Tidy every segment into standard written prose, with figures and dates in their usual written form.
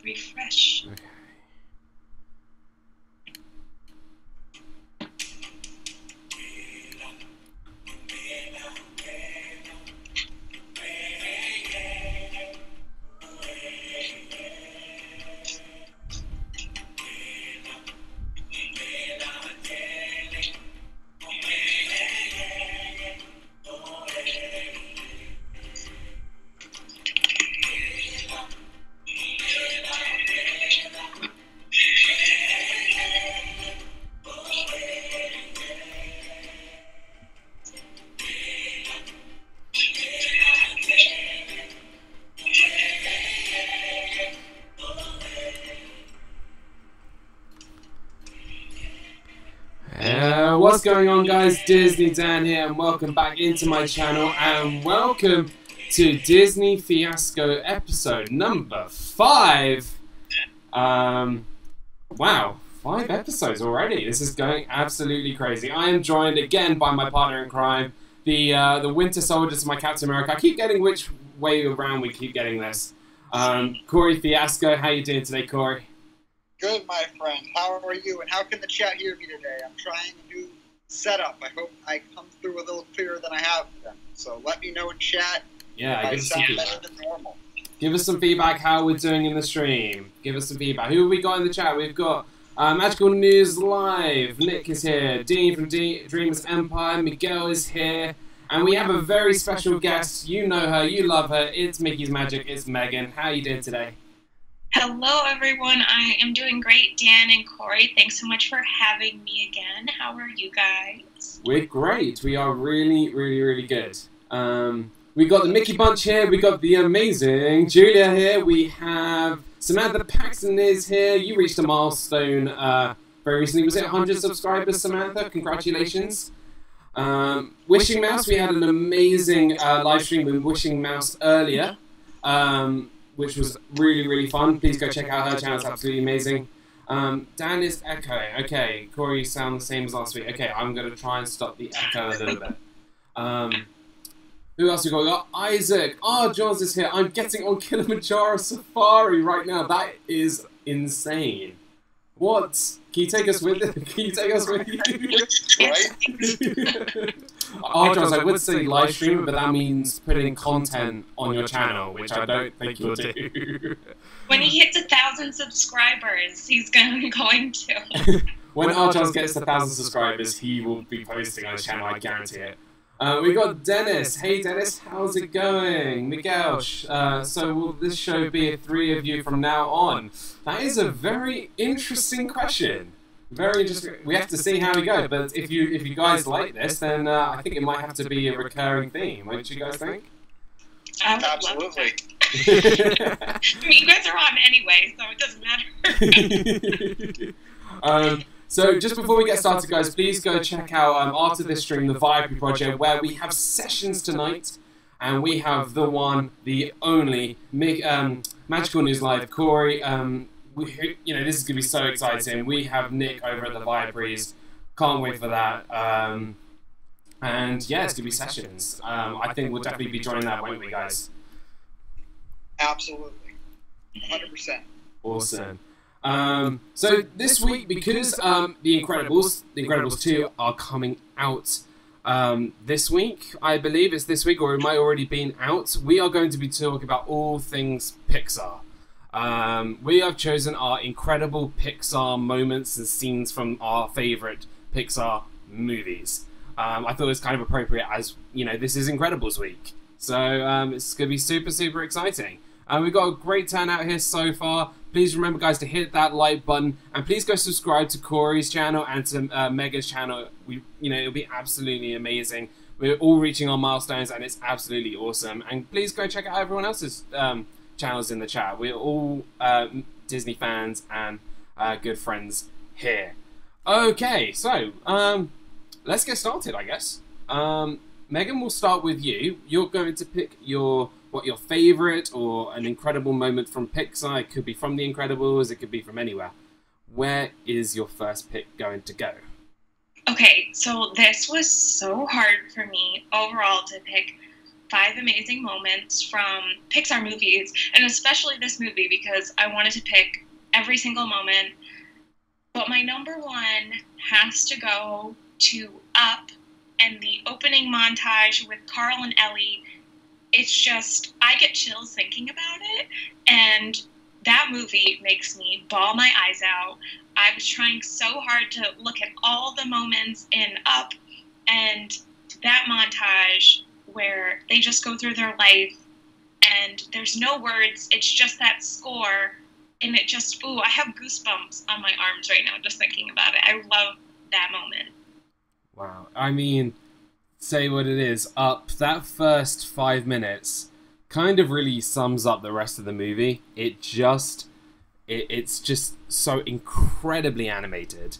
Refresh. Okay. What's going on, guys? Disney Dan here, and welcome back into my channel, and welcome to Disney Fiasco episode number 5. Wow, 5 episodes already. This is going absolutely crazy. I am joined again by my partner in crime, the Winter Soldier to my Captain America. I keep getting which way around we keep getting this. Corey Fiasco, how you doing today, Corey? Good, my friend. How are you? And how can the chat hear me today? I'm trying a new setup. I hope I come through a little clearer than I have been. So let me know in chat. Yeah, if I sound better than normal. Give us some feedback how we're doing in the stream. Give us some feedback. Who have we got in the chat? We've got Magical News Live. Nick is here. Dean from Dreamers Empire. Miguel is here. And we have a very special guest. You know her. You love her. It's Mickey's Magic. It's Meaghan. How are you doing today? Hello, everyone. I am doing great. Dan and Corey, thanks so much for having me again. How are you guys? We're great. We are really, really, really good. We got the Mickey Bunch here. We got the amazing Julia here. We have Samantha Paxton is here. You reached a milestone very recently. Was it 100 subscribers, Samantha? Congratulations. Wishing Mouse, we had an amazing live stream with Wishing Mouse earlier. Which was really, really fun. Please go check out her channel. It's absolutely amazing. Dan is echoing. Okay, Corey, you sound the same as last week. Okay, I'm going to try and stop the echo a little bit. Who else we got? We got Isaac. Oh, Johns is here. I'm getting on Kilimanjaro Safari right now. That is insane. What? Can you take us with it? Can you take us with you? Oh, Johns, I would say live stream, but that means putting content on your channel, which I don't think you'll do. When he hits 1,000 subscribers, he's going to. When Johns gets 1,000 subscribers, he will be posting on his channel, I guarantee it. We got Dennis. Hey Dennis, how's it going? Miguel, so will this show be 3 of you from now on? That is a very interesting question. Very interesting. We have to see how we go, but if you guys like this, then I think it might have to be a recurring theme. What do you guys think? Absolutely. I mean, you guys are on anyway, so it doesn't matter. So just before we get started, guys, please go check out, after this stream, the Vibe Project, where we have sessions tonight, and we have the one, the only, Magical News Live, Corey. You know, this is going to be so exciting. We have Nick over at the Vibe Breeze. Can't wait for that. And yeah, it's going to be sessions. I think we'll definitely be joining that, won't we, guys? Absolutely. 100%. Awesome. So this week, because The Incredibles 2 are coming out this week, I believe it's this week, or it might already been out, we are going to be talking about all things Pixar. We have chosen our incredible Pixar moments and scenes from our favourite Pixar movies. I thought it was kind of appropriate as, you know, this is Incredibles week. So it's going to be super, super exciting. We've got a great turnout here so far. Please remember, guys, to hit that like button, and please go subscribe to Corey's channel and to Meaghan's channel. It'll be absolutely amazing. We're all reaching our milestones, and it's absolutely awesome. And please go check out everyone else's channels in the chat. We're all Disney fans and good friends here. Okay, so let's get started, I guess. Meaghan, we'll start with you. You're going to pick your favorite or an incredible moment from Pixar. It could be from The Incredibles, it could be from anywhere. Where is your first pick going to go? Okay, so this was so hard for me overall to pick, 5 amazing moments from Pixar movies, and especially this movie because I wanted to pick every single moment. But my number one has to go to Up and the opening montage with Carl and Ellie. It's just, I get chills thinking about it, and that movie makes me bawl my eyes out. I was trying so hard to look at all the moments in Up, and that montage where they just go through their life and there's no words, it's just that score, and it just, I have goosebumps on my arms right now just thinking about it. I love that moment. Wow. I mean, say what it is, Up, that first 5 minutes kind of really sums up the rest of the movie. It's just so incredibly animated,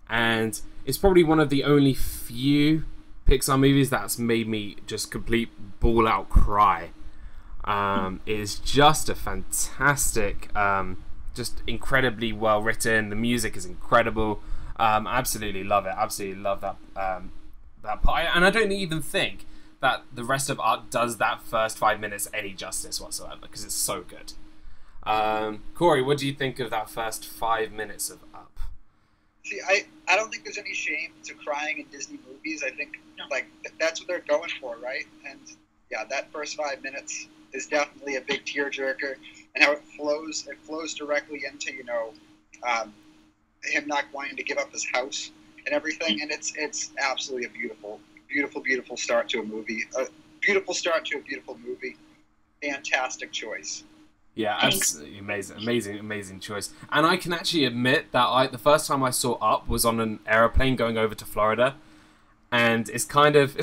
and it's probably one of the only few Pixar movies that's made me just complete ball out cry. It is just a fantastic, just incredibly well written. The music is incredible. Absolutely love it. Absolutely love that that part. And I don't even think that the rest of Up does that first 5 minutes any justice whatsoever, because it's so good. Corey, what do you think of that first 5 minutes of Up? See, I don't think there's any shame to crying in Disney movies. I think like that's what they're going for, right? And yeah, that first 5 minutes is definitely a big tearjerker, and how it flows directly into him not wanting to give up his house and everything, and it's absolutely a beautiful start to a movie. A beautiful start to a beautiful movie. Fantastic choice. Yeah, absolutely amazing choice. And I can actually admit that the first time I saw Up was on an aeroplane going over to Florida, and it's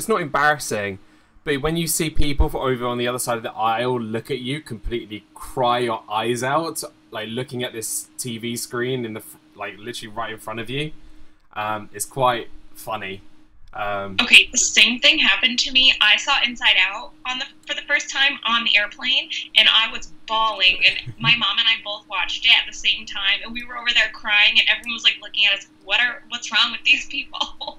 not embarrassing, but when you see people over on the other side of the aisle look at you, completely cry your eyes out, like looking at this TV screen in literally right in front of you, it's quite funny. Okay, the same thing happened to me. I saw Inside Out for the first time on the airplane, and I was bawling, and my mom and I both watched it at the same time, and we were over there crying, and everyone was like looking at us, what's wrong with these people?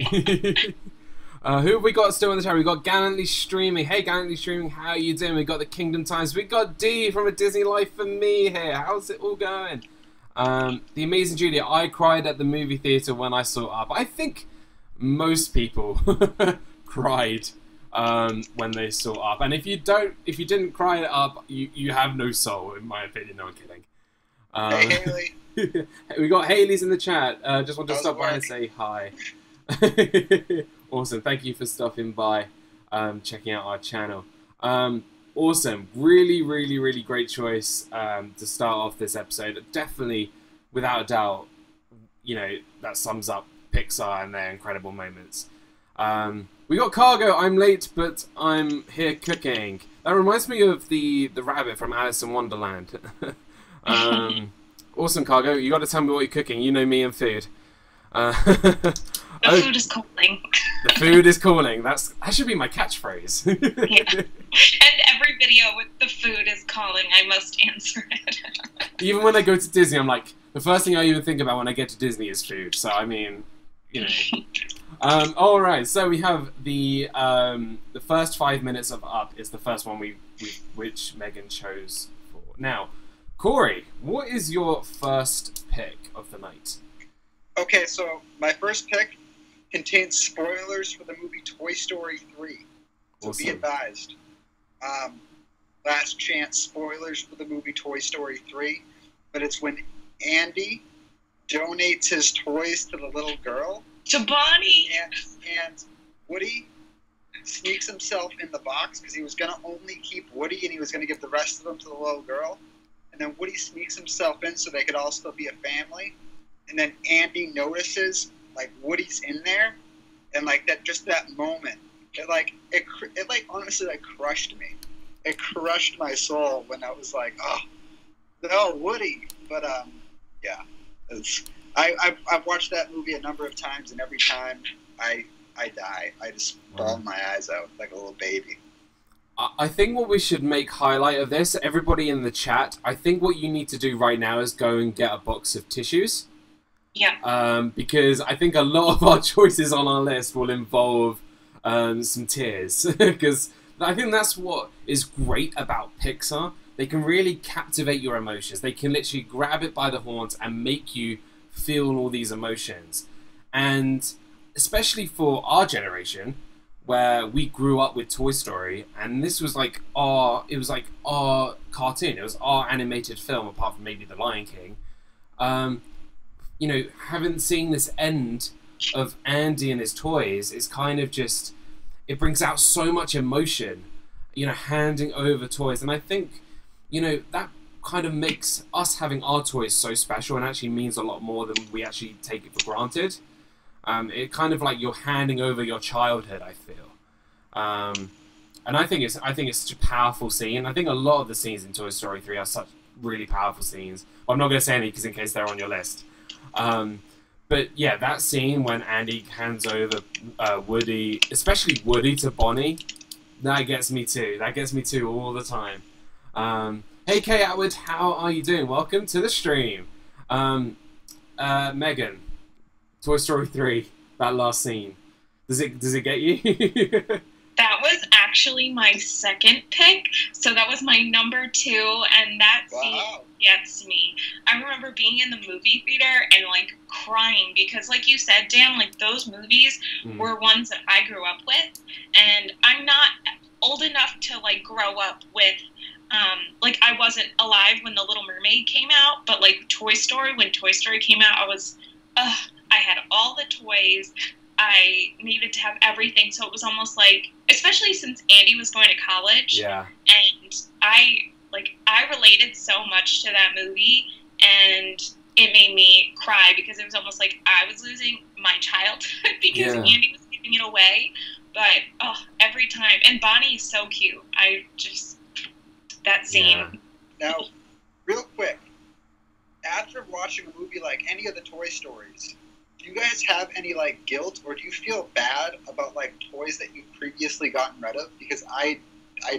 Who have we got still in the chat? We got Gallantly Streaming. Hey, Gallantly Streaming, how are you doing? We got the Kingdom Times. We got D from A Disney Life for Me here. How's it all going? The Amazing Julia. I cried at the movie theater when I saw Up. I think most people cried when they saw Up, and if you didn't cry at Up, you have no soul, in my opinion. No, I'm kidding. Hey, Haley. We got Haley's in the chat. Just want to stop by and say hi. Awesome, thank you for stopping by, checking out our channel. Awesome, really great choice to start off this episode. Definitely, without a doubt, that sums up Pixar and their incredible moments. We got Cargo. I'm late, but I'm here cooking. That reminds me of the rabbit from Alice in Wonderland. Awesome, Cargo. You got to tell me what you're cooking. You know me and food. The food is calling. The food is calling. That should be my catchphrase. Yeah. And every video with the food is calling, I must answer it. Even when I go to Disney, I'm like, the first thing I even think about when I get to Disney is food. So I mean, all right. So we have the first 5 minutes of Up is the first one which Meaghan chose for. Now, Corey, what is your first pick of the night? Okay, so my first pick contains spoilers for the movie Toy Story 3. So Awesome. Be advised. Last chance spoilers for the movie Toy Story 3. But it's when Andy donates his toys to the little girl. To Bonnie! And Woody sneaks himself in the box because he was going to only keep Woody and he was going to give the rest of them to the little girl. And then Woody sneaks himself in so they could all still be a family. And then Andy notices, like, Woody's in there, and like that moment, it honestly crushed me. It crushed my soul when I was like, oh, no, Woody. But yeah, I've watched that movie a number of times, and every time I die, I just bawl my eyes out like a little baby. I think what we should make highlight of this, everybody in the chat, I think what you need to do right now is go and get a box of tissues. Yeah. Because I think a lot of our choices on our list will involve some tears. Because I think that's what is great about Pixar. They can really captivate your emotions. They can literally grab it by the horns and make you feel all these emotions. And especially for our generation, where we grew up with Toy Story, and this was like our cartoon. It was our animated film, apart from maybe The Lion King. You know, having seen this end of Andy and his toys is kind of just, it brings out so much emotion, you know, handing over toys. And I think, you know, that kind of makes us having our toys so special and actually means a lot more than we actually take it for granted. It kind of like you're handing over your childhood, I feel. And I think it's such a powerful scene. I think a lot of the scenes in Toy Story 3 are such really powerful scenes. Well, I'm not going to say any because in case they're on your list. But yeah, that scene when Andy hands over Woody, especially Woody to Bonnie, that gets me too. That gets me too all the time. Hey Kay Atwood, how are you doing? Welcome to the stream. Meaghan, Toy Story 3, that last scene. Does it get you? That was actually my second pick, so that was my number 2, and that scene gets me. I remember being in the movie theater and like crying because, like you said, Dan, like those movies were ones that I grew up with, and I'm not old enough to like grow up with. Like I wasn't alive when The Little Mermaid came out, but like Toy Story, when Toy Story came out, I had all the toys. I needed to have everything, so it was almost like, especially since Andy was going to college, and I related so much to that movie, and it made me cry because it was almost like I was losing my childhood because Andy was giving it away. But every time, and Bonnie is so cute. That scene. Yeah. Now, real quick, after watching a movie like any of the Toy Stories, do you guys have any like guilt, or do you feel bad about like toys that you've previously gotten rid of? Because I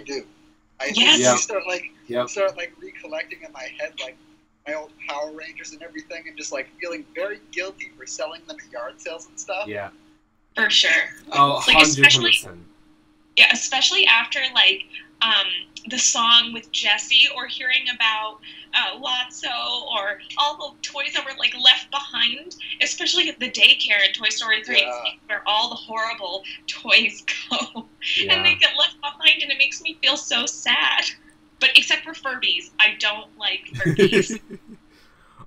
do. I start recollecting in my head like my old Power Rangers and everything, and just like feeling very guilty for selling them at yard sales and stuff. Yeah. For sure. Oh, 100%. Yeah, especially after like the song with Jessie, or hearing about Lotso, or all the toys that were like left behind, especially at the daycare in Toy Story 3, where all the horrible toys go, and they get left behind, and it makes me feel so sad. But except for Furbies, I don't like Furbies.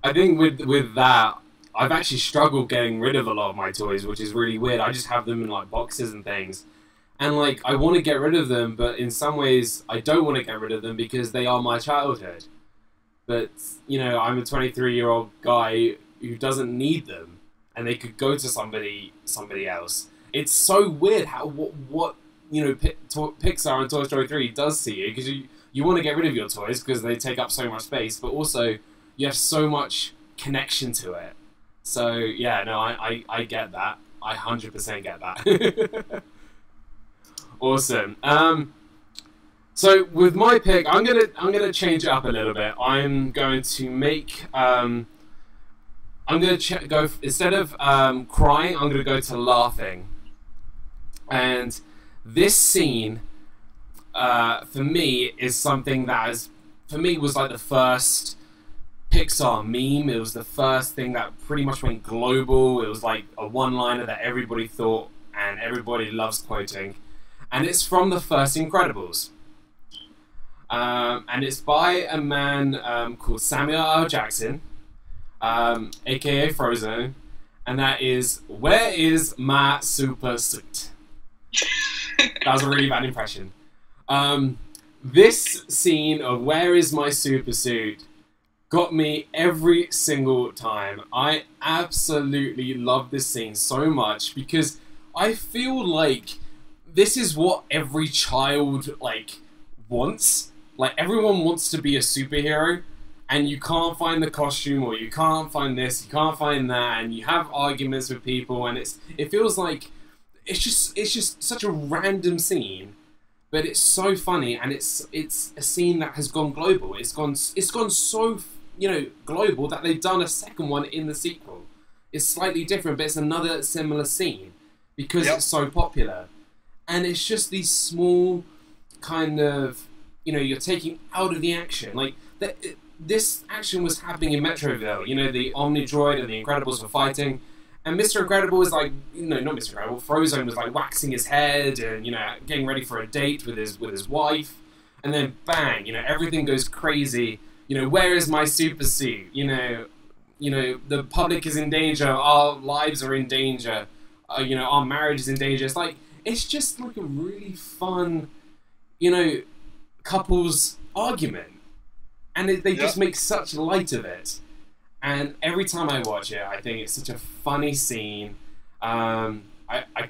I think with that, I've actually struggled getting rid of a lot of my toys, which is really weird. I just have them in like boxes and things. And like, I want to get rid of them, but in some ways, I don't want to get rid of them because they are my childhood. But, you know, I'm a 23-year-old guy who doesn't need them, and they could go to somebody else. It's so weird how what you know, Pixar and Toy Story 3 does to you, because you want to get rid of your toys because they take up so much space, but also you have so much connection to it. So yeah, no, I get that. I 100% get that. Awesome. So with my pick, I'm gonna change it up a little bit. I'm going to make I'm gonna go instead of crying, I'm gonna go to laughing. And this scene, for me, is something that was like the first Pixar meme. It was the first thing that pretty much went global. It was like a one-liner that everybody thought and everybody loves quoting. And it's from the first Incredibles. And it's by a man called Samuel L. Jackson, aka Frozone, and that is, "Where is my super suit?" That was a really bad impression. This scene of "Where is my super suit" got me every single time. I absolutely love this scene so much because I feel like this is what every child like wants. Like, everyone wants to be a superhero, and you can't find the costume, or you can't find this, you can't find that, and you have arguments with people, and it feels like it's just such a random scene, but it's so funny, and it's a scene that has gone global. It's gone so, you know, global that they've done a second one in the sequel. It's slightly different, but it's another similar scene because it's so popular. And it's just these small kind of, you know, you're taking out of the action. Like, this action was happening in Metroville. You know, the Omnidroid and the Incredibles were fighting, and Mr. Incredible was like, you know, not Mr. Incredible, Frozone was like waxing his head and, you know, getting ready for a date with his wife, and then bang, you know, everything goes crazy. You know, where is my super suit? You know, the public is in danger, our lives are in danger, you know, our marriage is in danger. It's like, it's just like a really fun, you know, couples argument. And they just make such light of it. And every time I watch it, I think it's such a funny scene. I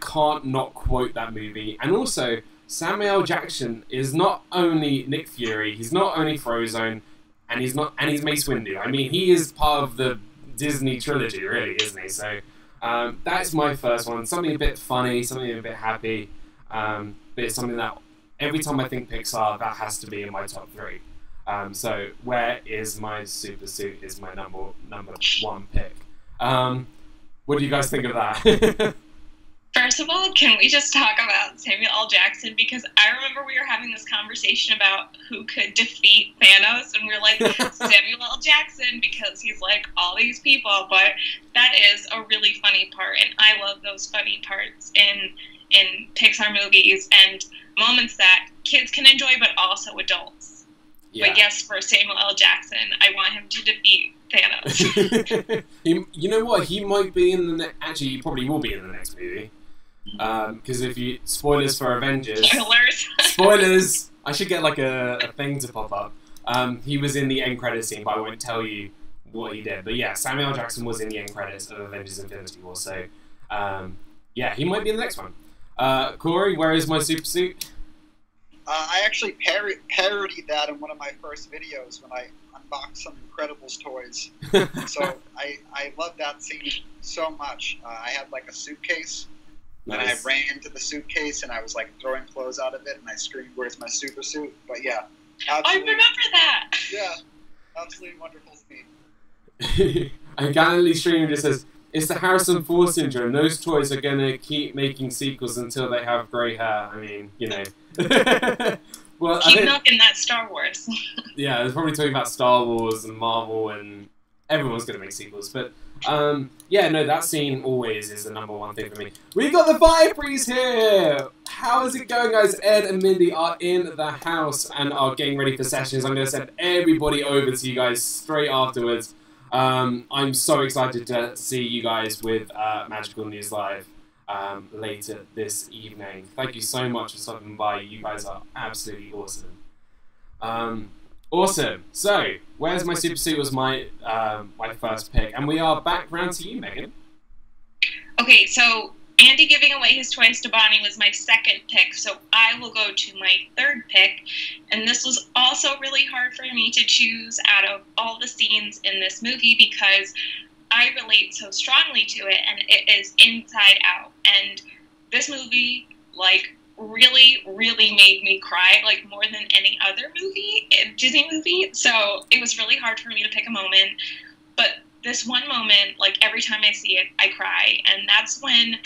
can't not quote that movie. And also, Samuel L. Jackson is not only Nick Fury, he's not only Frozone, and he's Mace Windu. I mean, he is part of the Disney trilogy, really, isn't he? So that's my first one. Something a bit funny, something a bit happy, but it's something that every time I think Pixar, that has to be in my top 3. So where is my super suit is my number 1 pick. What do you guys think of that? First of all, can we just talk about Samuel L. Jackson? Because I remember we were having this conversation about who could defeat Thanos, and we were like, Samuel L. Jackson, because he's like all these people. But that is a really funny part, and I love those funny parts in Pixar movies and moments that kids can enjoy, but also adults. Yeah. But yes, for Samuel L. Jackson, I want him to defeat Thanos. You know what? He might be in the next... Actually, he probably will be in the next movie. Because if you... Spoilers for Avengers. Spoilers! I should get like a thing to pop up. He was in the end credits scene, but I won't tell you what he did. But yeah, Samuel L. Jackson was in the end credits of Avengers Infinity War. So, yeah, he might be in the next one. Corey, where is my super suit? I actually parodied that in one of my first videos when I unboxed some Incredibles toys. So I love that scene so much. I had like a suitcase, and I ran into the suitcase, and I was like throwing clothes out of it, and I screamed, "Where's my super suit?" But yeah, I remember that. Yeah, absolutely wonderful scene. And Gallantly Stream just says, "It's the Harrison Ford syndrome. Those toys are going to keep making sequels until they have grey hair." I mean, you know. Well, keep milking that Star Wars. Yeah, they're probably talking about Star Wars and Marvel, and everyone's going to make sequels. But, yeah, no, that scene always is the #1 thing for me. We got the Viaries here! How is it going, guys? Ed and Mindy are in the house and are getting ready for sessions. I'm going to send everybody over to you guys straight afterwards. I'm so excited to see you guys with Magical News Live later this evening. Thank you so much for stopping by. You guys are absolutely awesome. Awesome. So, where's my super suit was my my first pick, and we are back round to you, Meaghan. Okay, so Andy giving away his toys to Bonnie was my second pick, so I will go to my third pick, and this was also really hard for me to choose out of all the scenes in this movie because I relate so strongly to it, and it is Inside Out. And this movie, like, really, really made me cry, like, more than any other movie, Disney movie. So it was really hard for me to pick a moment. But this one moment, like, every time I see it, I cry. And that's when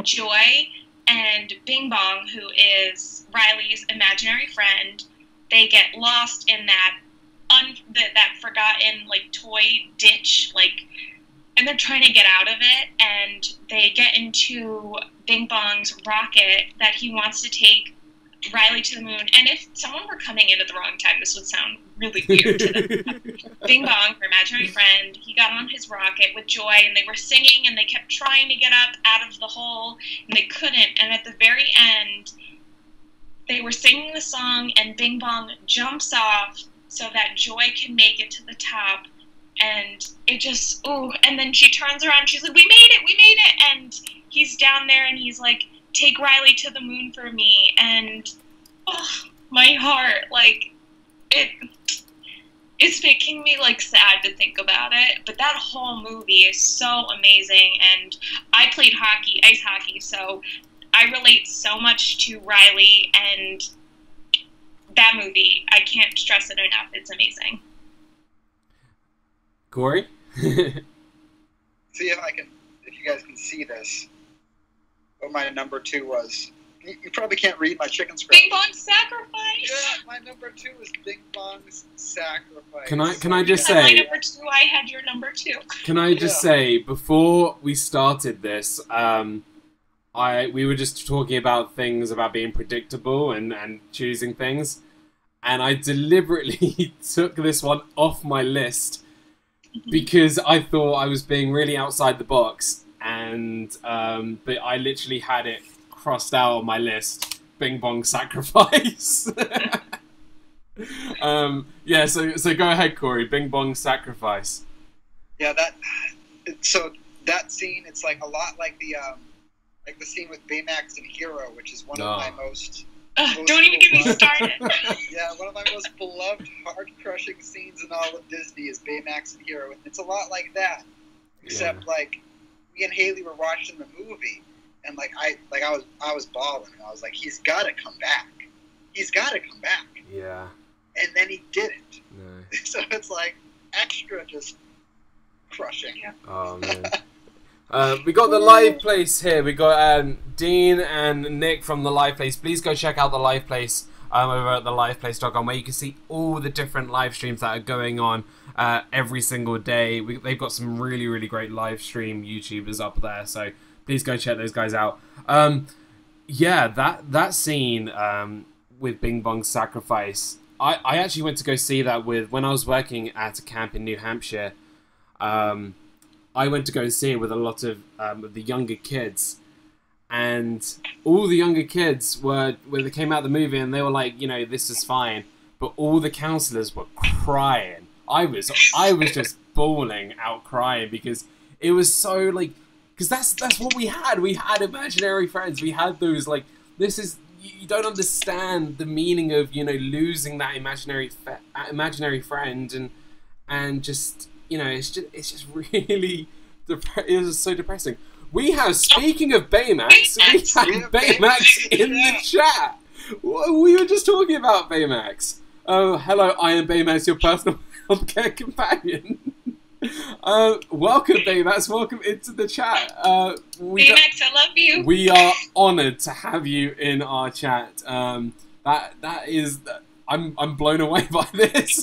Joy and Bing Bong, who is Riley's imaginary friend, they get lost in that forgotten, like, toy ditch, like, and they're trying to get out of it, and they get into Bing Bong's rocket that he wants to take Riley to the moon. And if someone were coming in at the wrong time, this would sound really weird to them. Bing Bong, her imaginary friend, he got on his rocket with Joy, and they were singing, and they kept trying to get up out of the hole, and they couldn't. And at the very end, they were singing the song, and Bing Bong jumps off so that Joy can make it to the top. And it just, ooh, and then she turns around, she's like, we made it, and he's down there, and he's like, take Riley to the moon for me, and, oh, my heart, like, it's making me, like, sad to think about it, but that whole movie is so amazing, and I played hockey, ice hockey, so I relate so much to Riley, and that movie, I can't stress it enough, it's amazing. Corey? See if you guys can see this. What my number 2 was. You probably can't read my chicken scratch. Bing Bong Sacrifice. Yeah, my number 2 is Bing Bong's Sacrifice. Can I just My say? number 2. I had your number 2. Can I just say, before we started this, we were just talking about things about being predictable and choosing things, and I deliberately took this one off my list because I thought I was being really outside the box, and but I literally had it crossed out on my list. Bing Bong Sacrifice. Yeah, so go ahead, Corey. Bing Bong Sacrifice. Yeah, that scene, it's like a lot like the scene with Baymax and Hero, which is one of my most don't even get me started. Yeah, one of my most beloved, heart-crushing scenes in all of Disney is Baymax and Hero, and it's a lot like that, except like me and Haley were watching the movie, and I was bawling, and I was like, he's got to come back. He's got to come back. Yeah. And then he didn't. No. So it's like extra just crushing. Yeah. Oh man. We got the live place here. We got Dean and Nick from the live place. Please go check out the live place over at theliveplace.com, where you can see all the different live streams that are going on every single day. They've got some really, really great live stream YouTubers up there, so please go check those guys out. Yeah, that scene with Bing Bong's Sacrifice, I actually went to go see that when I was working at a camp in New Hampshire. I went to go and see it with a lot of the younger kids, and all the younger kids when they came out of the movie, and they were like, this is fine, but all the counselors were crying. I was just bawling out crying because it was so like, because that's what we had. We had imaginary friends. We had those like, this is, you don't understand the meaning of losing that imaginary friend, and just it's just really it was so depressing. We have, speaking of Baymax, we have Baymax in the chat. We were just talking about Baymax. Oh, hello, I am Baymax, your personal healthcare companion. Welcome, Baymax. Welcome into the chat. Baymax, I love you. We are honoured to have you in our chat. That is, I'm blown away by this.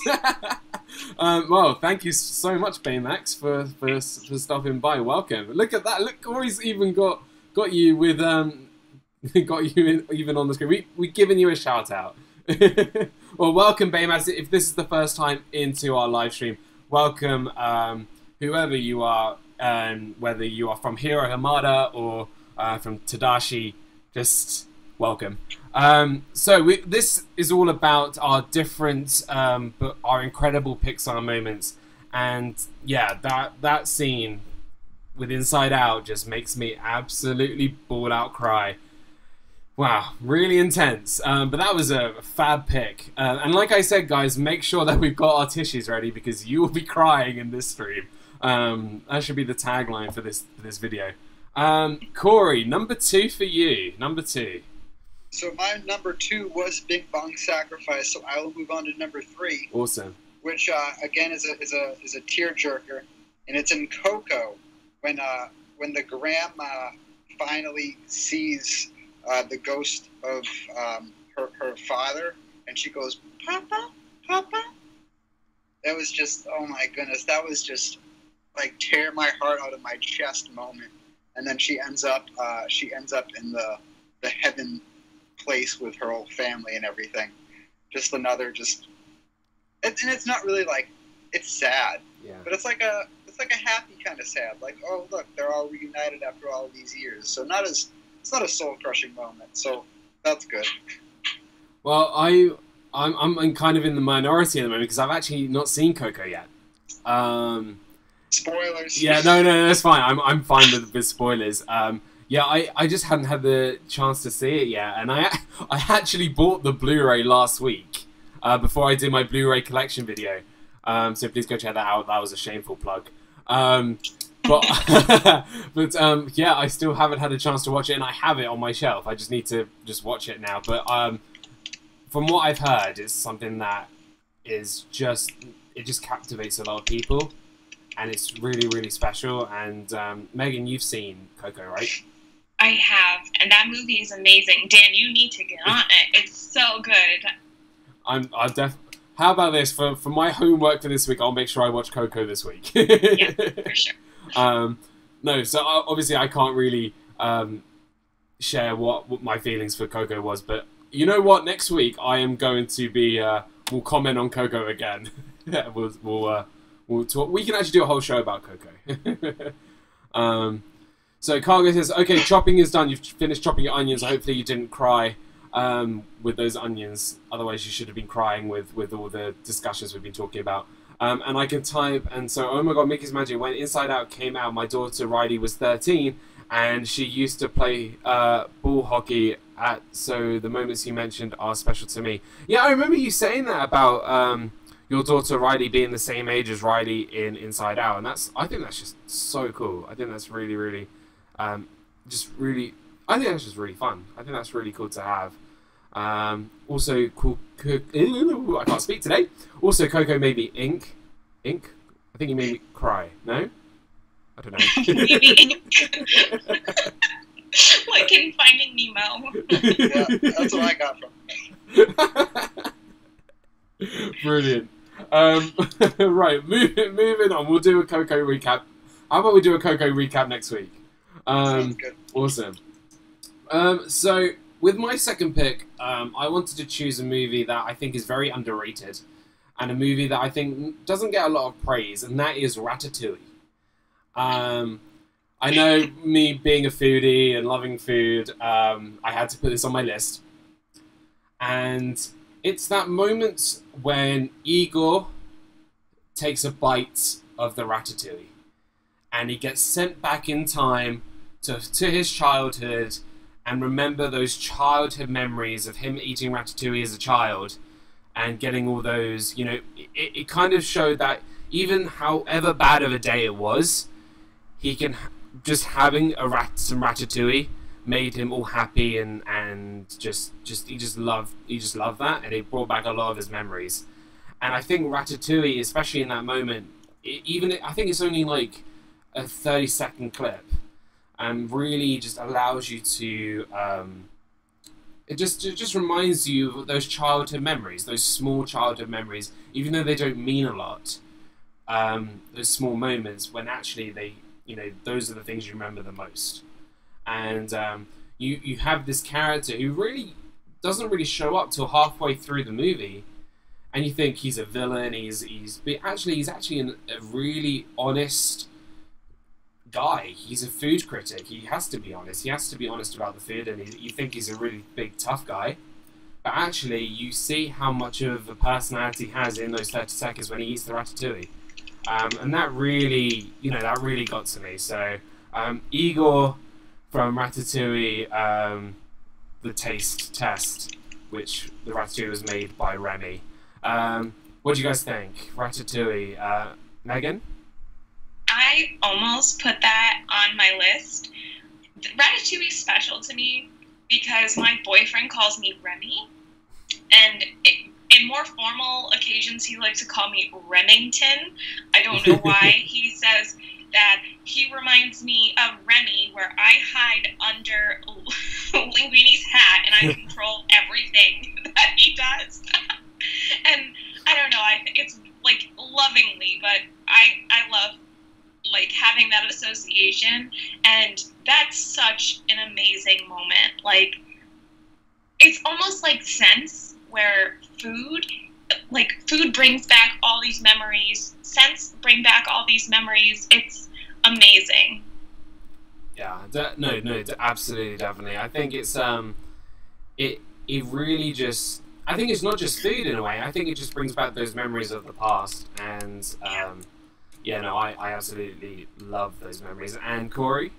Well, thank you so much, Baymax, for stopping by. Welcome. Look at that. Look, Corey's even got you with got you even on the screen. We've given you a shout out. Well, welcome, Baymax. If this is the first time into our live stream, welcome, whoever you are, whether you are from Hiro Hamada or from Tadashi, just welcome. So this is all about our different, but our incredible Pixar moments, and yeah, that scene with Inside Out just makes me absolutely ball out cry. Wow, really intense. But that was a fab pick. And like I said, guys, make sure that we've got our tissues ready because you will be crying in this stream. That should be the tagline for this video. Corey, number 2 for you. Number 2. So my number 2 was Bing Bong Sacrifice. So I will move on to number 3. Awesome. Which again is a tearjerker, and it's in Coco when the grandma finally sees the ghost of her father, and she goes, "Papa, Papa." That was just, oh my goodness, that was just like tear my heart out of my chest moment. And then she ends up in the heaven place with her whole family and everything. Just another and it's not really like, it's sad, but it's like a happy kind of sad. Like, oh look, they're all reunited after all these years. So it's not a soul-crushing moment, so that's good. Well, I'm kind of in the minority at the moment because I've actually not seen Coco yet. Spoilers. Yeah, no, that's fine. I'm fine with spoilers. Yeah, I just hadn't had the chance to see it yet, and I actually bought the Blu-ray last week before I did my Blu-ray collection video. So please go check that out. That was a shameful plug. But yeah, I still haven't had a chance to watch it, and I have it on my shelf. I just need to watch it now. But from what I've heard, it's something that is just captivates a lot of people, and it's really, really special. And Meaghan, you've seen Coco, right? I I have, and that movie is amazing. Dan, you need to get on it. It's so good. I definitely. How about this for my homework for this week? I'll make sure I watch Coco this week. Yeah, for sure. No, so obviously I can't really share what my feelings for Coco was, but you know what? Next week I am going to be. We'll comment on Coco again. We'll talk. We can actually do a whole show about Coco. So Cargo says, okay, chopping is done. You've finished chopping your onions. Hopefully you didn't cry with those onions. Otherwise you should have been crying with all the discussions we've been talking about. And I can type, and so, oh my god, Mickey's Magic. When Inside Out came out, my daughter Riley was 13, and she used to play ball hockey so the moments you mentioned are special to me. Yeah, I remember you saying that about your daughter Riley being the same age as Riley in Inside Out, and I think that's just so cool. I think that's really, really, I think that's just really fun. I think that's really cool to have. Also, cool. I can't speak today. Also, Coco made me ink. I think he made me cry. No, I don't know. Maybe ink. Like in Finding Nemo. Yeah, that's what I got from him. Brilliant. Right, moving on. We'll do a Coco recap. How about we do a Coco recap next week? Sounds good. Awesome. So with my second pick, I wanted to choose a movie that I think is very underrated, and a movie that I think doesn't get a lot of praise, and that is Ratatouille. I know, me being a foodie and loving food, I had to put this on my list. And it's that moment when Igor takes a bite of the ratatouille, and he gets sent back in time to his childhood, and remember those childhood memories of him eating ratatouille as a child, and getting all those, it kind of showed that even however bad of a day it was, he can just having some ratatouille made him all happy, and he just loved that, and it brought back a lot of his memories. And I think Ratatouille, especially in that moment, I think it's only like a 30-second clip, and really just allows you to it just reminds you of those childhood memories, those small childhood memories, even though they don't mean a lot. Those small moments when actually those are the things you remember the most. And you have this character who really doesn't really show up till halfway through the movie, and you think he's a villain. But actually he's a really honest guy. He's a food critic. He has to be honest. He has to be honest about the food, and you think he's a really big tough guy. But actually, you see how much of a personality he has in those 30 seconds when he eats the ratatouille. And that really, that really got to me. So, Igor from Ratatouille, the taste test, which the ratatouille was made by Remy. What do you guys think? Ratatouille, Meaghan? I almost put that on my list. Ratatouille is special to me because my boyfriend calls me Remy, and in more formal occasions, he likes to call me Remington. I don't know why. He says that he reminds me of Remy, where I hide under Linguini's hat and I control everything that he does. And I don't know, it's like lovingly, but I love like having that association, and that's such an amazing moment. Like, it's almost like Sense, where food brings back all these memories. Sense bring back all these memories. It's amazing. Yeah, no, absolutely, definitely. I think it's it really just. I think it's not just food in a way. I think it just brings back those memories of the past, and I absolutely love those memories. And Corey?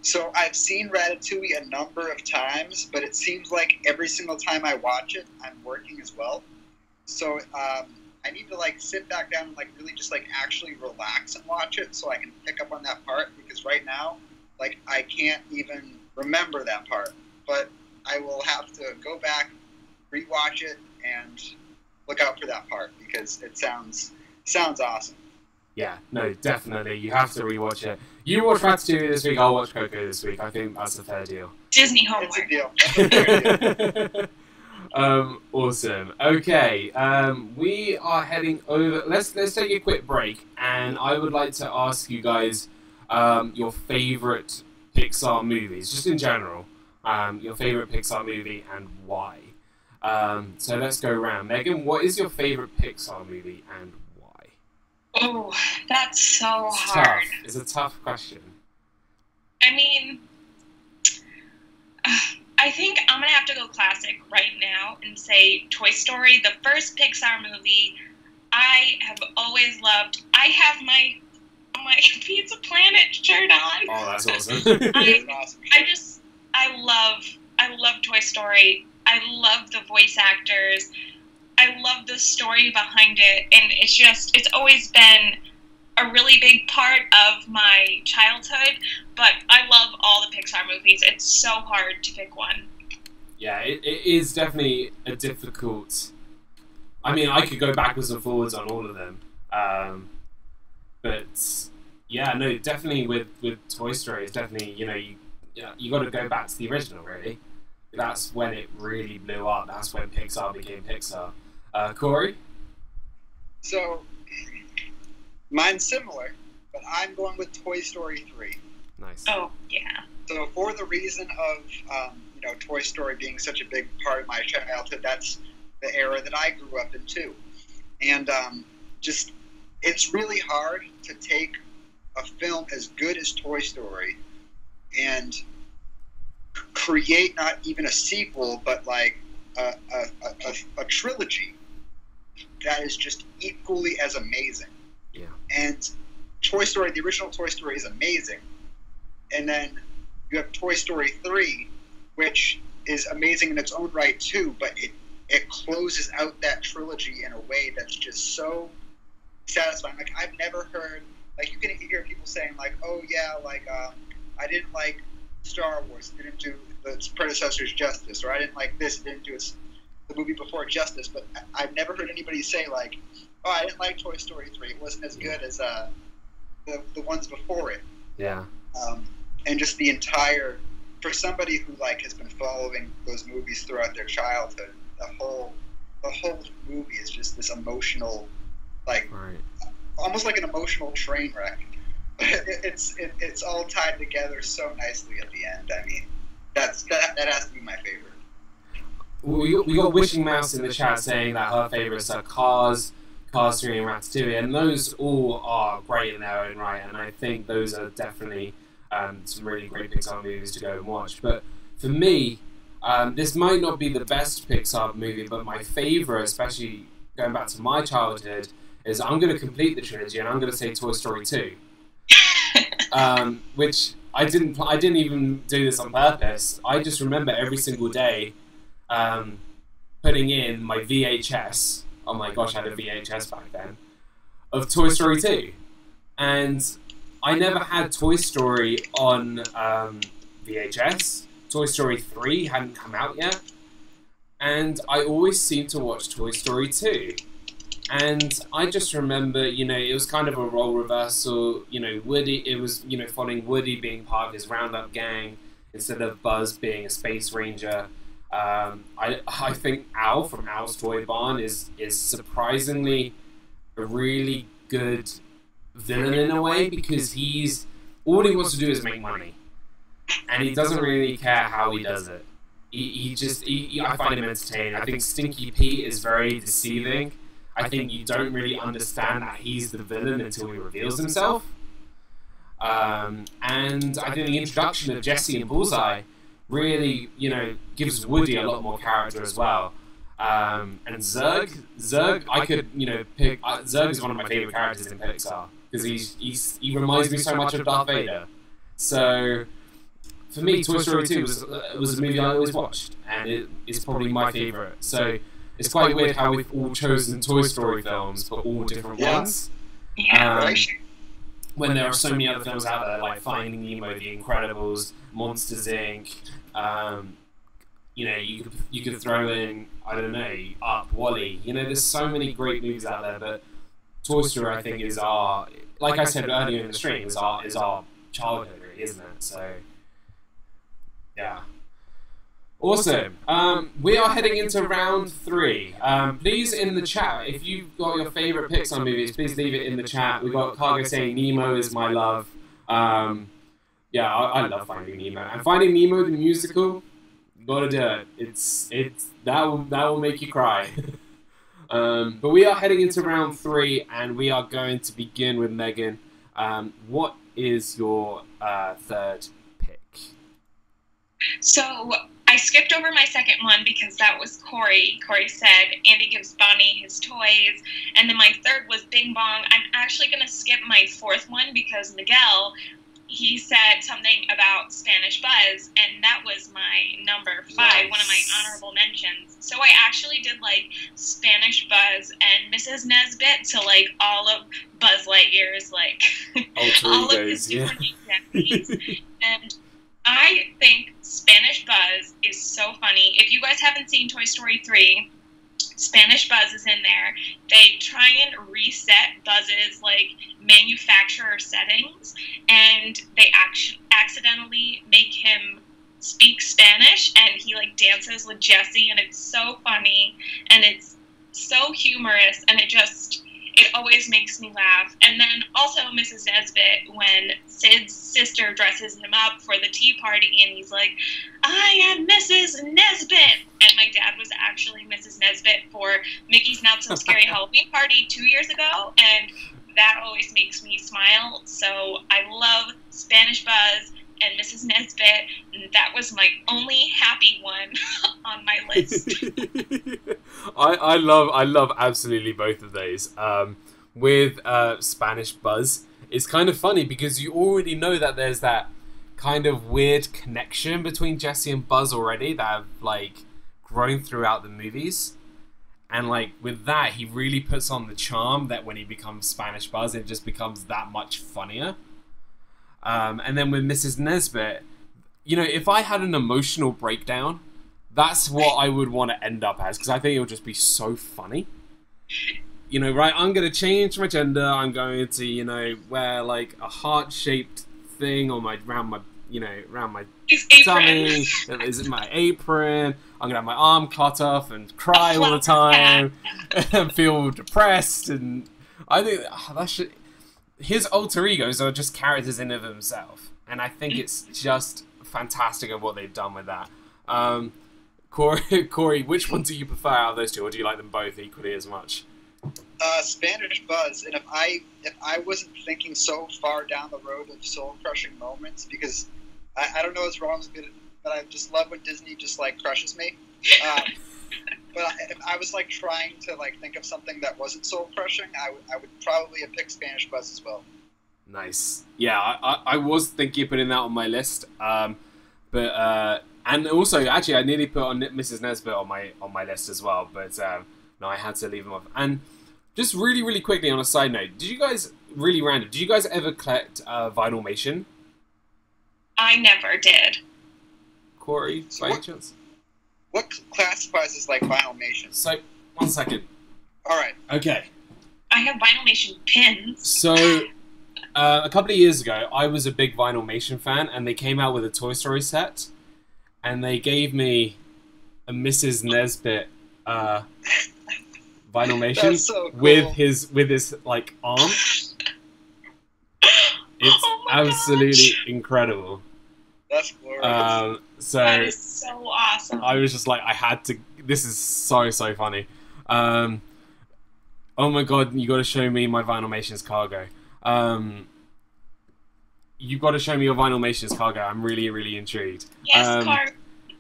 So I've seen Ratatouille a number of times, but it seems like every single time I watch it, I'm working as well. So I need to sit back down and really just actually relax and watch it so I can pick up on that part, because right now I can't even remember that part. But I will have to go back, rewatch it, and look out for that part because it sounds awesome. Yeah, no, definitely. You have to rewatch it. You watch Ratatouille this week, I'll watch Coco this week. I think that's a fair deal. Disney homework. It's a deal. That's a fair deal. Awesome. Okay, we are heading over. Let's take a quick break, and I would like to ask you guys your favorite Pixar movies, just in general. Your favorite Pixar movie and why. So let's go around. Meaghan, what is your favorite Pixar movie and why? Oh, that's so It's hard. tough. It's a tough question. I mean, I think I'm gonna have to go classic right now and say Toy Story, the first Pixar movie. I have always loved. I have my Pizza Planet shirt on. Oh, that's awesome. I love Toy Story. I love the voice actors. I love the story behind it, and it's always been a really big part of my childhood, but I love all the Pixar movies. It's so hard to pick one. Yeah, it is definitely a difficult... I mean, I could go backwards and forwards on all of them. But, yeah, no, definitely with Toy Story, it's definitely, you got to go back to the original, really. That's when it really blew up. That's when Pixar became Pixar. Corey? So, mine's similar, but I'm going with Toy Story 3. Nice. Oh, yeah. So for the reason of, Toy Story being such a big part of my childhood, that's the era that I grew up in too. And it's really hard to take a film as good as Toy Story and create not even a sequel, but like a trilogy that is just equally as amazing. Yeah. And Toy Story, the original Toy Story, is amazing. And then you have Toy Story 3, which is amazing in its own right too, but it closes out that trilogy in a way that's just so satisfying. Like, I've never heard, like, you can hear people saying, like, oh yeah, like, I didn't like Star Wars, it didn't do its predecessors justice, or I didn't like this, it didn't do the movie before justice, but I've never heard anybody say, like, oh, I didn't like Toy Story 3, it wasn't as good as the ones before it. Yeah. And just the entire, for somebody who, like, has been following those movies throughout their childhood, the whole movie is just this emotional, like, right. Almost like an emotional train wreck. It's all tied together so nicely at the end. I mean, that has to be my favorite. We got Wishing Mouse in the chat saying that her favourites are Cars 3 and Ratatouille, and those all are great in their own right, and I think those are definitely some really great Pixar movies to go and watch. But for me, this might not be the best Pixar movie, but my favourite, especially going back to my childhood, is I'm going to complete the trilogy, and I'm going to say Toy Story 2. Which I didn't even do this on purpose. I just remember every single day putting in my VHS. Oh my gosh, I had a VHS back then of Toy Story 2, and I never had Toy Story on VHS. Toy Story 3 hadn't come out yet, and I always seemed to watch Toy Story 2. And I just remember, it was kind of a role reversal. Woody, it was, following Woody being part of his Roundup gang instead of Buzz being a space ranger. I think Al from Al's Toy Barn is surprisingly a really good villain in a way, because all he wants to do is make money, and he doesn't really care how he does it. I find him entertaining. I think Stinky Pete is very deceiving. I think you don't really understand that he's the villain until he reveals himself. And I think the introduction of Jesse and Bullseye really, gives Woody a lot more character as well. And Zurg, I could, pick. Zurg is one of my favorite characters in Pixar, because he reminds me so much of Darth Vader. So for me, Toy Story 2 was a movie I always watched, and it is probably my favorite. So it's quite weird how we've all chosen Toy Story films, but all different ones. Yeah. When there are so many other films out there, like Finding Nemo, The Incredibles, Monsters Inc. You could throw in, I don't know, Up, Wall-E. There's so many great movies out there, but Toy Story, I think, is our, like I said earlier in the stream, is our childhood, really, isn't it? So, yeah. Awesome. We are heading into round 3. Please, in the chat, if you've got your favourite Pixar movies, please leave it in the chat. We've got Cargo saying Nemo is my love. Yeah, I love Finding Nemo. And Finding Nemo, the musical, you gotta do it. It's that will make you cry. But we are heading into round 3, and we are going to begin with Meaghan. What is your third pick? So I skipped over my second one because that was Corey. Corey said Andy gives Bonnie his toys. And then my third was Bing Bong. I'm actually going to skip my fourth one because Miguel, he said something about Spanish Buzz, and that was my number 5, Nice. one of my honorable mentions. So I actually did like Spanish Buzz and Mrs. Nesbit, so like all of Buzz Lightyear's like Alter all of egos, his yeah. different identities. And I think Spanish Buzz is so funny. If you guys haven't seen Toy Story 3, Spanish Buzz is in there. They try and reset Buzz's like manufacturer settings, and they accidentally make him speak Spanish, and he like dances with Jessie, and it's so funny and it's so humorous, and it always makes me laugh. And then also Mrs. Nesbit, when Sid's sister dresses him up for the tea party, and he's like, I am Mrs. Nesbit. And my dad was actually Mrs. Nesbit for Mickey's Not So Scary Halloween Party 2 years ago, and that always makes me smile. So I love Spanish Buzz and Mrs. Nesbit, and that was my only happy one on my list. I love absolutely both of those. With Spanish Buzz, it's kind of funny because you already know that there's that kind of weird connection between Jessie and Buzz already that have like grown throughout the movies. And like with that, he really puts on the charm that when he becomes Spanish Buzz, it just becomes that much funnier. And then with Mrs. Nesbit, you know, if I had an emotional breakdown, that's what I would want to end up as, because I think it would just be so funny. You know, right, I'm going to change my gender, I'm going to, you know, wear like a heart-shaped thing on around my tummy, is it my apron, I'm going to have my arm cut off and cry all the time, and feel depressed, and I think that should... His alter egos are just characters in of himself, and I think it's just fantastic of what they've done with that. Corey, which one do you prefer out of those two, or do you like them both equally as much? Spanish Buzz, and if I wasn't thinking so far down the road of soul-crushing moments, because I don't know what's wrong with it, but I just love when Disney just like crushes me. But if I was like trying to like think of something that wasn't soul-crushing, I would probably have picked Spanish Buzz as well. Nice. Yeah, I was thinking of putting that on my list, but and also actually I nearly put on Mrs. Nesbit on my list as well, but no, I had to leave them off. And just really quickly on a side note, did you guys ever collect Vinylmation? I never did. Corey, by any chance? What classifies as like Vinylmation? So, 1 second. All right. Okay. I have Vinylmation pins. So, a couple of years ago, I was a big Vinylmation fan, and they came out with a Toy Story set, and they gave me a Mrs. Nesbit Vinylmation so cool. with his like arm. It's absolutely incredible. That's glorious. So that is so awesome. I was just like, I had to. This is so funny. Oh my god, you got to show me my Vinylmation's cargo. You got to show me your Vinylmation's cargo. I'm really intrigued. Yes, cargo.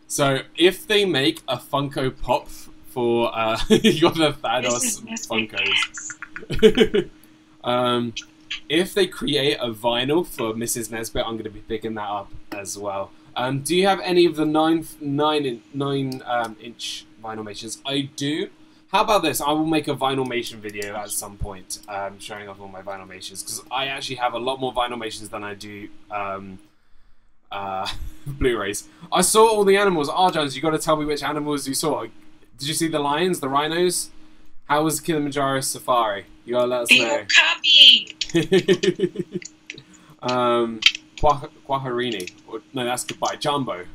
So if they make a Funko Pop for you got the Thanos Funkos. If they create a vinyl for Mrs. Nesbit, I'm going to be picking that up as well. Do you have any of the 9-inch Vinylmations? I do. How about this? I will make a Vinylmation video at some point, showing off all my Vinylmations, because I actually have a lot more Vinylmations than I do Blu-rays. I saw all the animals. Jones, you got to tell me which animals you saw. Did you see the lions, the rhinos? How was Kilimanjaro Safari? You gotta let us know. Copy. Quaharini. No, that's goodbye. Jumbo.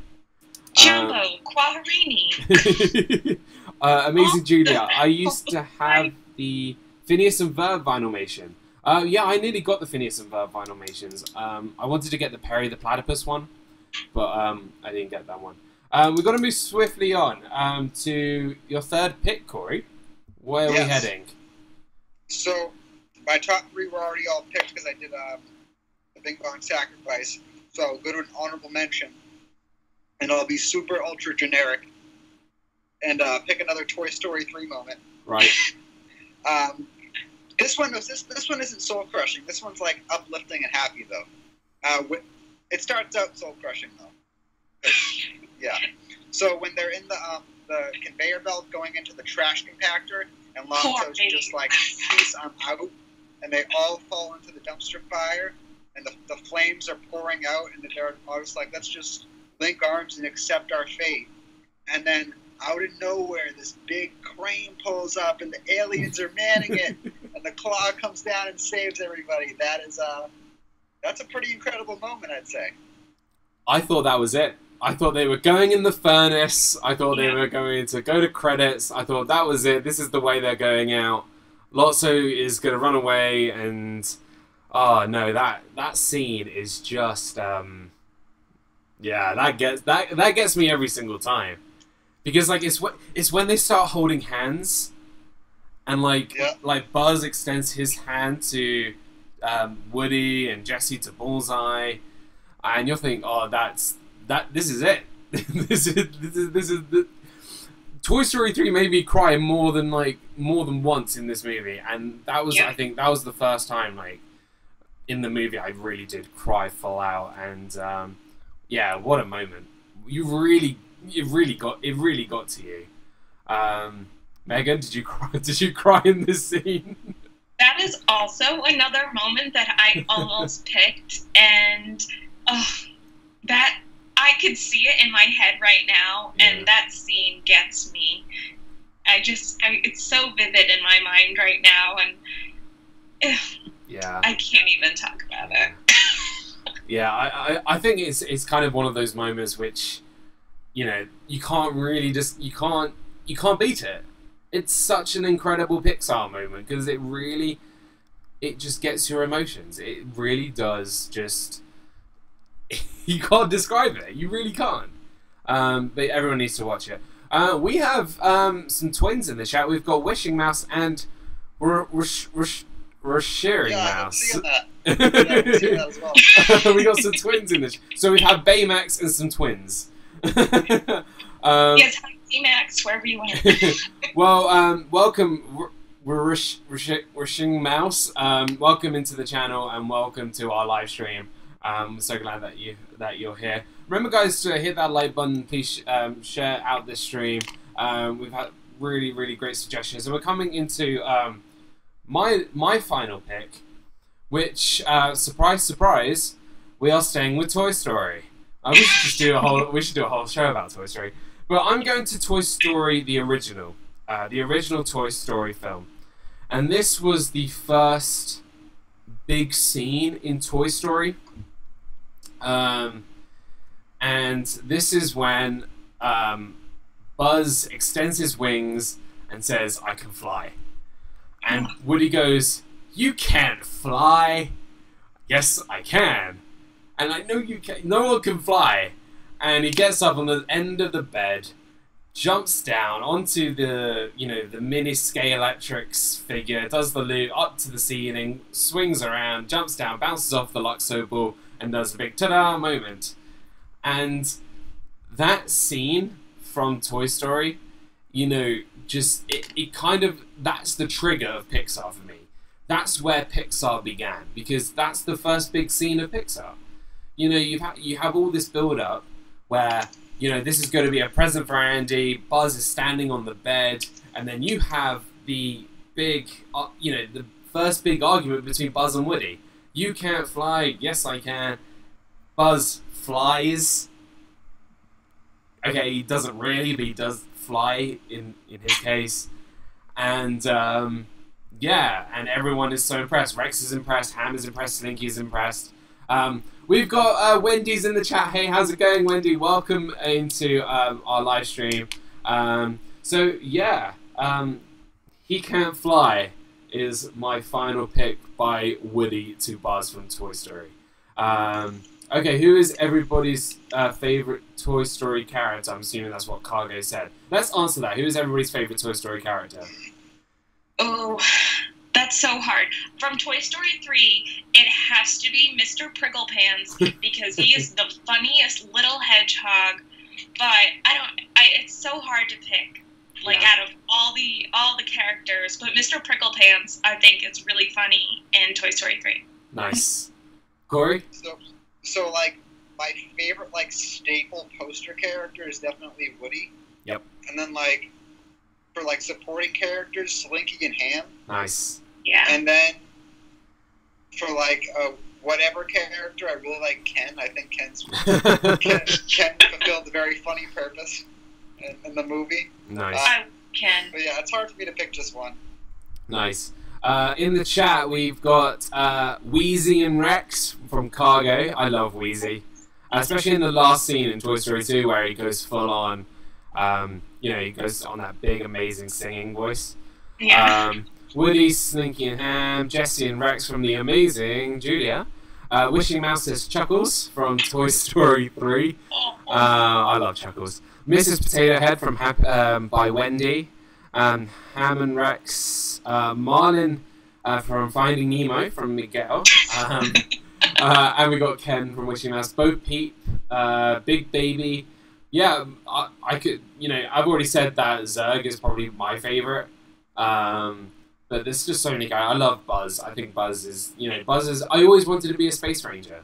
Jumbo. Quaharini. Amazing Julia. I used to have the Phineas and Ferb Vinylmation. Yeah, I nearly got the Phineas and Ferb Vinylmations. I wanted to get the Perry the Platypus one, but I didn't get that one. We've got to move swiftly on to your third pick, Corey. Where are we heading? So, my top 3 were already all picked because I did the Bing Bong Sacrifice. So, I'll go to an honorable mention, and I'll be super ultra generic, and pick another Toy Story 3 moment. Right. This one isn't soul crushing. This one's like uplifting and happy though. It starts out soul crushing though. Yeah. So when they're in the conveyor belt going into the trash compactor, and Lonzo's just like, peace, I'm out, and they all fall into the dumpster fire, and the flames are pouring out, and they're all just like, let's just link arms and accept our fate. And then out of nowhere, this big crane pulls up, and the aliens are manning it, and the claw comes down and saves everybody. That's a pretty incredible moment, I'd say. I thought that was it. I thought they were going in the furnace. I thought they were going to go to credits. I thought that was it. This is the way they're going out. Lotso is going to run away, and oh no, that scene is just yeah, that gets me every single time. Because like it's when they start holding hands, and like Buzz extends his hand to Woody and Jesse to Bullseye, and you'll think, oh, this is it. this is the Toy Story 3 made me cry more than once in this movie, and that was I think that was the first time like in the movie I really did cry full out, and yeah, what a moment. It really got to you. Meaghan, did you cry? Did you cry in this scene? That is also another moment that I almost picked, and that I could see it in my head right now, and that scene gets me. It's so vivid in my mind right now, and I can't even talk about it. Yeah, I think it's kind of one of those moments which, you know, you can't really you can't beat it. It's such an incredible Pixar moment because it just gets your emotions. It really does just. You can't describe it. You really can't. But everyone needs to watch it. We have some twins in the chat. We've got Wishing Mouse and Shearing Mouse. I've seen that as well. We got some twins in the chat. So we have Baymax and some twins. Yes, hi, Baymax, wherever you went. Well, welcome, Wishing Mouse. Welcome into the channel and welcome to our live stream. I'm so glad that you're here. Remember, guys, to hit that like button. Please share out this stream. We've had really great suggestions, and we're coming into my final pick, which surprise, we are staying with Toy Story. We should just do a whole show about Toy Story. But I'm going to Toy Story the original Toy Story film, and this was the first big scene in Toy Story. And this is when Buzz extends his wings and says, "I can fly." And Woody goes, "You can't fly." "Yes, I can." "And I know you can. No one can fly." And he gets up on the end of the bed, jumps down onto the mini Scalextrics figure, does the loop up to the ceiling, swings around, jumps down, bounces off the Luxo ball, and does a big ta-da moment. And that scene from Toy Story, you know, just it kind of, that's the trigger of Pixar for me. That's where Pixar began, because that's the first big scene of Pixar. You know, you have all this build-up where, you know, this is going to be a present for Andy, Buzz is standing on the bed, and then you have the big, the first big argument between Buzz and Woody. "You can't fly." "Yes, I can." Buzz flies. Okay, he doesn't really, but he does fly in his case. And yeah, and everyone is so impressed. Rex is impressed, Ham is impressed, Slinky is impressed. We've got Wendy's in the chat. Hey, how's it going, Wendy? Welcome into our live stream. So yeah, He Can't Fly is my final pick by Woody to Buzz from Toy Story. Okay, who is everybody's favorite Toy Story character? I'm assuming that's what Cargo said. Let's answer that. Who is everybody's favorite Toy Story character? Oh, that's so hard. From Toy Story 3, it has to be Mr. Pricklepants because he is the funniest little hedgehog. But it's so hard to pick. Like, out of all the characters, but Mr. Pricklepants, I think, is really funny in Toy Story 3. Nice. Corey? So like, my favorite, like, staple poster character is definitely Woody. Yep. And then, like, for, like, supporting characters, Slinky and Ham. Nice. Yeah. And then, for, like, whatever character, I really like Ken. I think Ken fulfilled a very funny purpose in the movie. Nice. Ken. But yeah, it's hard for me to pick just one. Nice. In the chat, we've got Wheezy and Rex from Cargo. I love Wheezy. Especially in the last scene in Toy Story 2 where he goes full on, you know, he goes on that big, amazing singing voice. Yeah. Woody, Slinky and Ham, Jessie and Rex from the amazing Julia. Wishing Mouse says Chuckles from Toy Story 3. I love Chuckles. Mrs. Potato Head from by Wendy. Ham and Rex. Marlin from Finding Nemo from Miguel. And we got Ken from Wishing Mouse. Bo Peep. Big Baby. Yeah, I could, you know, I've already said that Zurg is probably my favorite. But there's just so many guys. I love Buzz. I think Buzz is, you know, Buzz is, I always wanted to be a space ranger.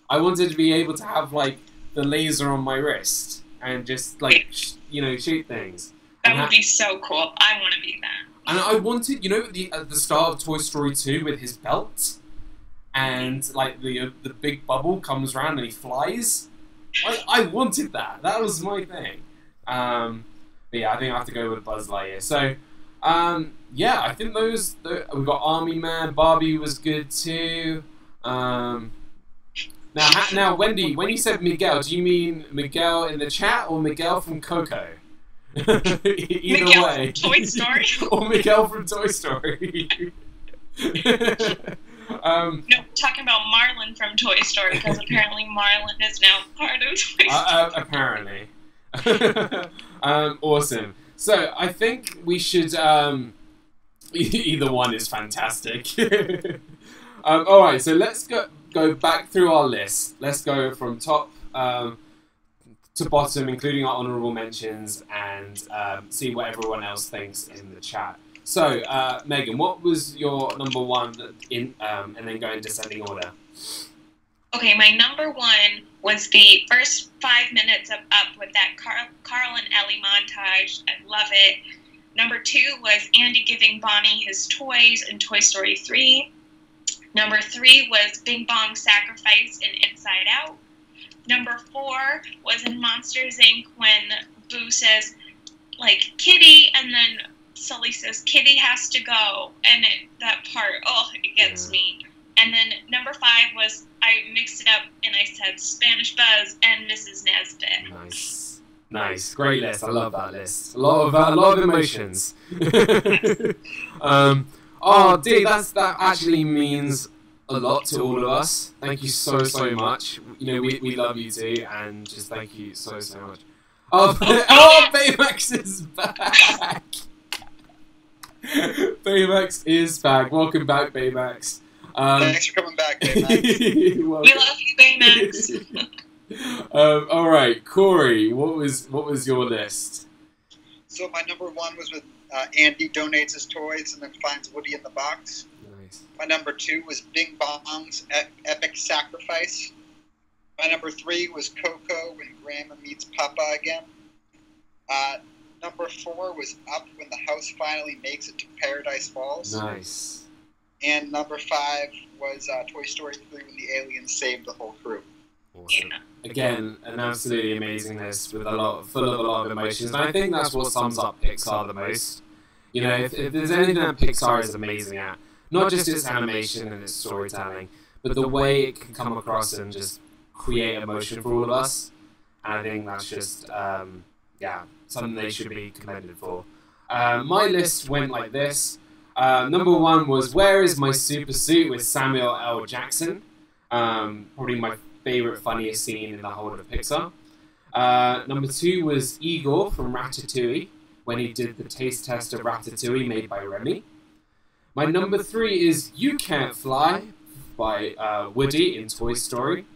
I wanted to be able to have, like, the laser on my wrist and just, like, you know, shoot things. That would be so cool. I want to be that. And I wanted, you know, at the start of Toy Story 2 with his belt and, like, the big bubble comes around and he flies. I wanted that. That was my thing. But yeah, I think I have to go with Buzz Lightyear. So, yeah, I think we've got Army Man. Barbie was good too. Now, Wendy, when you said Miguel, do you mean Miguel in the chat or Miguel from Coco? Either Miguel way. From Toy Story? Or Miguel from Toy Story. No, talking about Marlin from Toy Story, because apparently Marlin is now part of Toy Story. Apparently. Awesome. So, I think we should... either one is fantastic. Alright, so let's go back through our list. Let's go from top to bottom, including our honourable mentions, and see what everyone else thinks in the chat. So, Meaghan, what was your number one and then go in descending order? Okay, my number one was the first 5 minutes of Up with that Carl and Ellie montage. I love it. Number 2 was Andy giving Bonnie his toys in Toy Story 3. Number 3 was Bing Bong's sacrifice in Inside Out. Number 4 was in Monsters, Inc. when Boo says, like, Kitty, and then Sully says, Kitty has to go. And that part, it gets me. And then number 5 was, I mixed it up and I said Spanish Buzz and Mrs. Nesbit. Nice. Nice. Great list. I love that list. A lot of emotions. Oh, dude, that actually means a lot to all of us. Thank you so much. You know, we love you too, and just thank you so much. Oh, Baymax is back. Baymax is back. Welcome back, Baymax. Thanks for coming back, Baymax. We love you, Baymax. All right, Corey, what was your list? So my number 1 was with Andy donates his toys and then finds Woody in the box. Nice. My number 2 was Bing Bong's epic sacrifice. My number 3 was Coco when Grandma meets Papa again. Number 4 was Up when the house finally makes it to Paradise Falls. Nice. And number 5 was Toy Story 3 when the aliens saved the whole crew. Awesome. Again, an absolutely amazing list with full of a lot of emotions. And I think that's what sums up Pixar the most. You know, if there's anything that Pixar is amazing at, not just its animation and its storytelling, but the way it can come across and just create emotion for all of us. And I think that's just, yeah, something they should be commended for. My list went like this. Number 1 was Where Is My Super Suit with Samuel L. Jackson. Probably my favorite, funniest scene in the whole of Pixar. Number 2 was Igor from Ratatouille, when he did the taste test of Ratatouille made by Remy. My number 3 is You Can't Fly by Woody in Toy Story.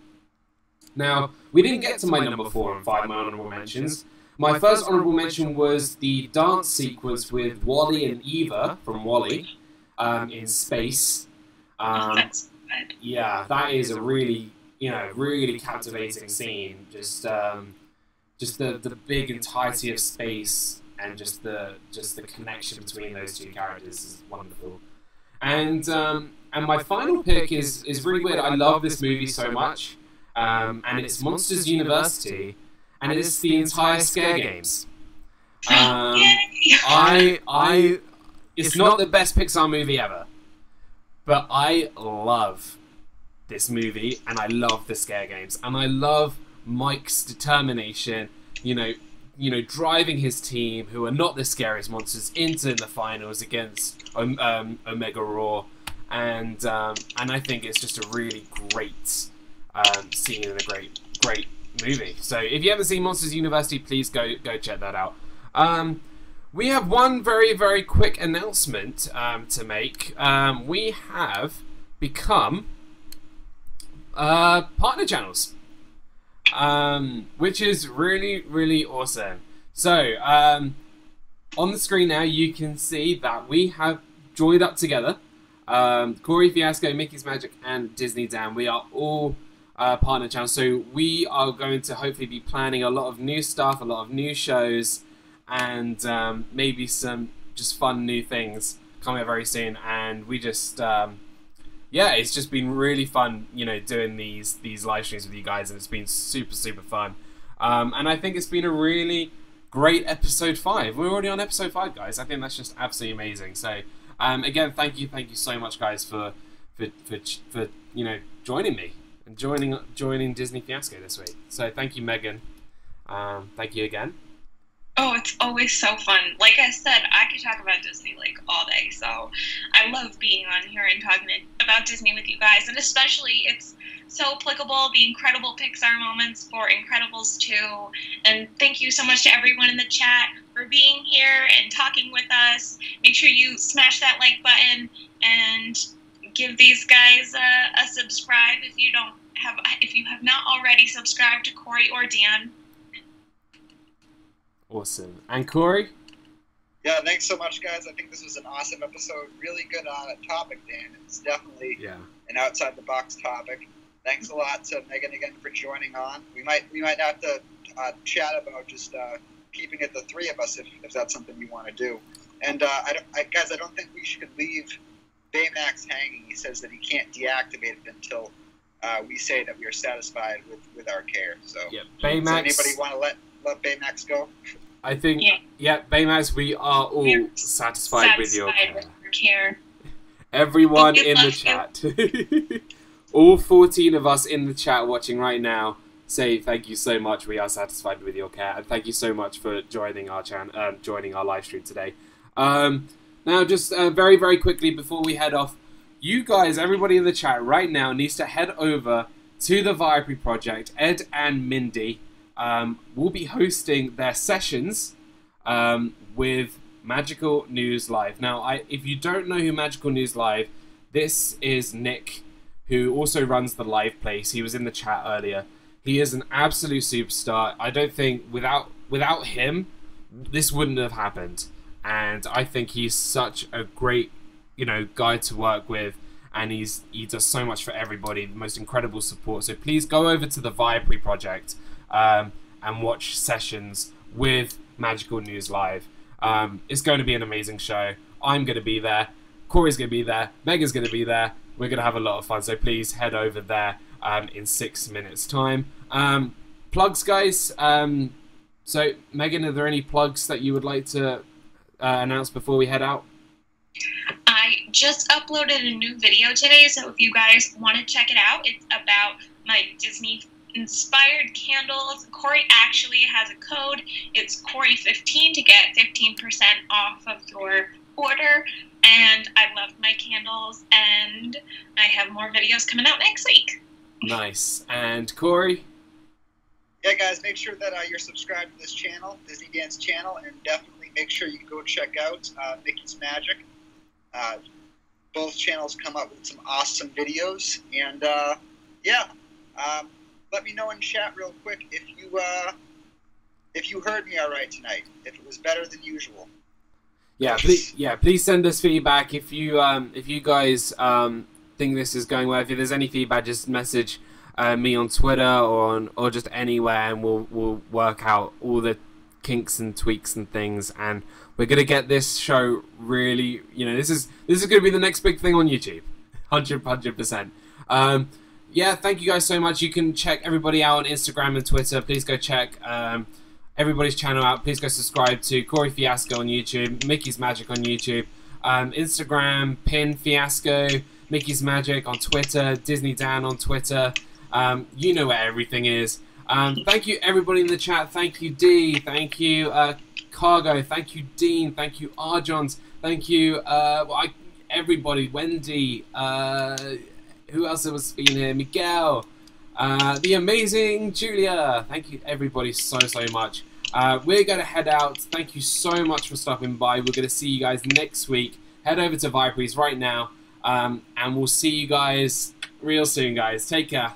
Now, we didn't get to my number 4 and 5, my honorable mentions. My first honorable mention was the dance sequence with Wally and Eva from Wall-E in space. Yeah, that is a really, really captivating scene. Just the big entirety of space and just the connection between those two characters is wonderful. And my final pick is really weird. I love this movie so much, and it's Monsters University, and it's the entire Scare Games. It's not the best Pixar movie ever, but I love this movie, and I love the Scare Games, and I love Mike's determination, driving his team, who are not the scariest monsters, into the finals against Omega Raw, and I think it's just a really great scene and a great movie. So if you haven't seen Monsters University, please go check that out. We have one very, very quick announcement to make. We have become partner channels, which is really, really awesome. So on the screen now, you can see that we have joined up together. Corey, Fiasco, Mickey's Magic, and Disney Dan. We are all partner channels, so we are going to hopefully be planning a lot of new stuff, a lot of new shows, and maybe some just fun new things coming up very soon. And we just yeah, it's just been really fun, doing these live streams with you guys, and it's been super, super fun. And I think it's been a really great episode 5. We're already on episode 5, guys. I think that's just absolutely amazing. So again, thank you so much, guys, for joining me and joining Disney Fiasco this week. So thank you, Meaghan. Thank you again. Oh, it's always so fun. Like I said, I could talk about Disney all day, so I love being on here and talking about Disney with you guys, and especially it's so applicable, the incredible Pixar moments for Incredibles 2, and thank you so much to everyone in the chat for being here and talking with us. Make sure you smash that like button and give these guys a subscribe if you have not already subscribed to Corey or Dan. Awesome. And Corey? Yeah, thanks so much, guys. I think this was an awesome episode. Really good topic, Dan. It's definitely an outside-the-box topic. Thanks a lot to Meaghan again for joining on. We might have to chat about just keeping it the 3 of us if that's something you want to do. And guys, I don't think we should leave Baymax hanging. He says that he can't deactivate it until we say that we are satisfied with our care. So, Baymax. Does anybody want to let Baymax go? I think, Baymax, we are all satisfied with your care. Everyone in the chat. All 14 of us in the chat watching right now say thank you so much. We are satisfied with your care, and thank you so much for joining our joining our live stream today. Now, just very, very quickly before we head off, you guys, everybody in the chat right now needs to head over to the Viaplay Project. Ed and Mindy will be hosting their sessions with Magical News Live. Now, if you don't know who Magical News Live, this is Nick, who also runs the live place. He was in the chat earlier. He is an absolute superstar. I don't think without him, this wouldn't have happened. And I think he's such a great, guy to work with. And he does so much for everybody. The most incredible support. So please go over to the Viaplay Project and watch sessions with Magical News Live. It's going to be an amazing show. I'm going to be there. Corey's going to be there. Meaghan's going to be there. We're going to have a lot of fun. So please head over there in 6 minutes' time. Plugs, guys. So Meaghan, are there any plugs that you would like to announce before we head out? I just uploaded a new video today, so if you guys want to check it out, it's about my Disney-inspired candles. Corey actually has a code. It's Corey15 to get 15% off of your order. And I love my candles, and I have more videos coming out next week. Nice. And Corey? Yeah, guys, make sure that you're subscribed to this channel, Disney Dance channel, and definitely make sure you go check out Mickey's Magic. Both channels come up with some awesome videos, and let me know in chat real quick if you heard me all right tonight, if it was better than usual. Yeah, please send us feedback if you guys think this is going well. If there's any feedback, just message me on Twitter or just anywhere, and we'll work out all the kinks and tweaks and things, and we're gonna get this show really, this is gonna be the next big thing on YouTube, 100%. Yeah, thank you guys so much. You can check everybody out on Instagram and Twitter. Please go check everybody's channel out. Please go subscribe to Corey Fiasco on YouTube, Mickey's Magic on YouTube, Instagram pin Fiasco, Mickey's Magic on Twitter, Disney Dan on Twitter. You know where everything is. Thank you everybody in the chat. Thank you D. Thank you Cargo. Thank you Dean. Thank you Arjons. Thank you everybody. Wendy. Who else was being here? Miguel. The amazing Julia. Thank you everybody so much. We're going to head out. Thank you so much for stopping by. We're going to see you guys next week. Head over to Viperies right now. And we'll see you guys real soon, guys. Take care.